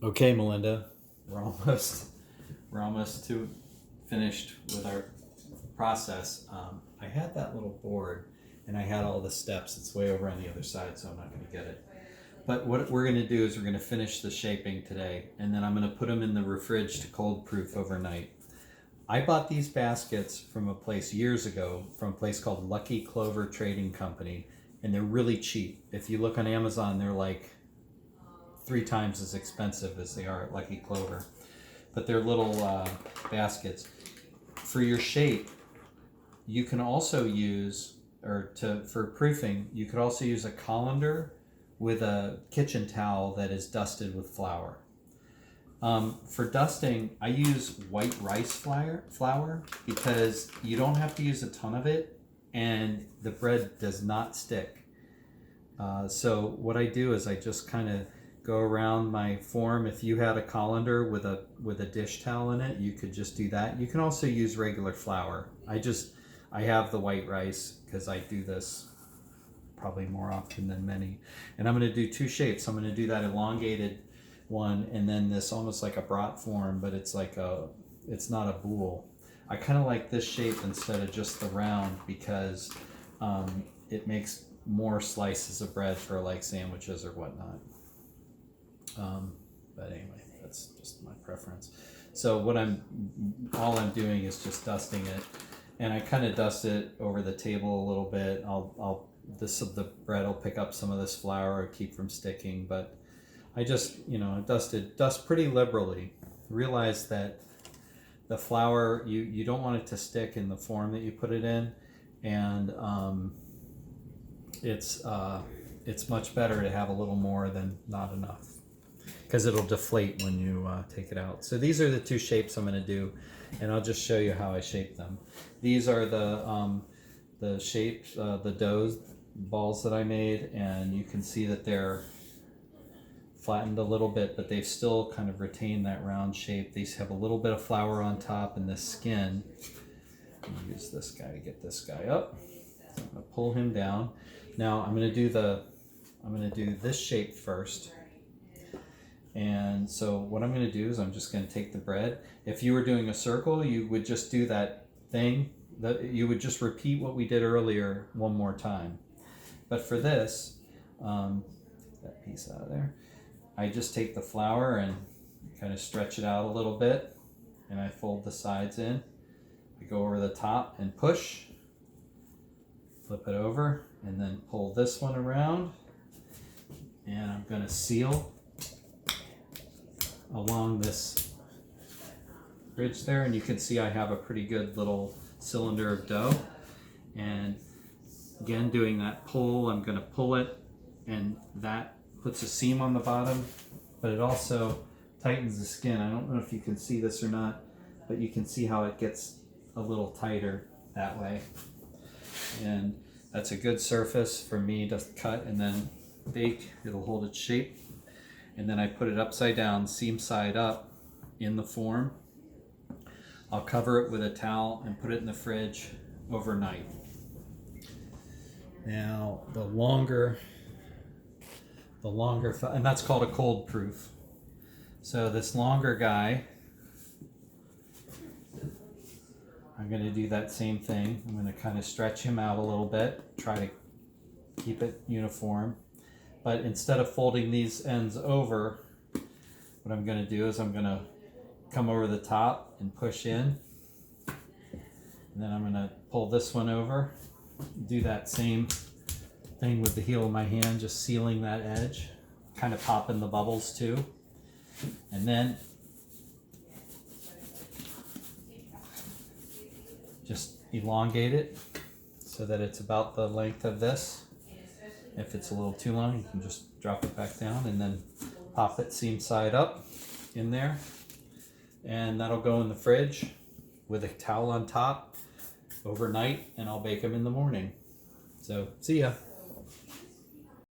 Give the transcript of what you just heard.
Okay, Melinda, we're almost we're almost to finished with our process. I had that little board, and I had all the steps. It's way over on the other side, so I'm not going to get it. But what we're going to do is we're going to finish the shaping today, and then I'm going to put them in the fridge to cold proof overnight. I bought these baskets from a place years ago, from a place called Lucky Clover Trading Company, and they're really cheap. If you look on Amazon, they're like 3 times as expensive as they are at Lucky Clover. But they're little baskets. For your shape, you can also use, for proofing, you could also use a colander with a kitchen towel that is dusted with flour. For dusting, I use white rice flour because you don't have to use a ton of it, and the bread does not stick. So what I do is I just kind of go around my form. If you had a colander with a dish towel in it, you could just do that. You can also use regular flour. I have the white rice because I do this probably more often than many. And I'm going to do 2 shapes. I'm going to do that elongated one, and then this almost like a brat form, but it's not a boule. I kind of like this shape instead of just the round because it makes more slices of bread for like sandwiches or whatnot. But anyway, that's just my preference. So all I'm doing is just dusting it, and I kind of dust it over the table a little bit. The bread will pick up some of this flour or keep from sticking, but I just, dust pretty liberally. Realize that the flour, you don't want it to stick in the form that you put it in, and it's much better to have a little more than not enough, because it'll deflate when you take it out. So these are the 2 shapes I'm going to do, and I'll just show you how I shape them. These are the shapes, the dough balls that I made, and you can see that they're flattened a little bit, but they've still kind of retained that round shape. These have a little bit of flour on top and the skin. I'm going to use this guy to get this guy up. So I'm going to pull him down. Now I'm going to do this shape first. And so what I'm going to do is I'm just going to take the bread. If you were doing a circle, you would just do that thing. You would just repeat what we did earlier one more time. But for this, that piece out of there, I just take the flour and kind of stretch it out a little bit, and I fold the sides in. I go over the top and push, flip it over, and then pull this one around, and I'm going to seal along this ridge there, and you can see I have a pretty good little cylinder of dough. And again, doing that pull, I'm going to pull it, and that puts a seam on the bottom, but it also tightens the skin. I don't know if you can see this or not, but you can see how it gets a little tighter that way. And that's a good surface for me to cut and then bake. It'll hold its shape. And then I put it upside down, seam side up, in the form. I'll cover it with a towel and put it in the fridge overnight. Now, the longer, and that's called a cold proof. So this longer guy, I'm going to do that same thing. I'm going to kind of stretch him out a little bit, try to keep it uniform. But instead of folding these ends over, what I'm going to do is I'm going to come over the top and push in. And then I'm going to pull this one over. Do that same thing with the heel of my hand, just sealing that edge, kind of popping the bubbles too. And then just elongate it so that it's about the length of this. If it's a little too long, you can just drop it back down and then pop it seam side up in there. And that'll go in the fridge with a towel on top overnight, and I'll bake them in the morning. So, see ya.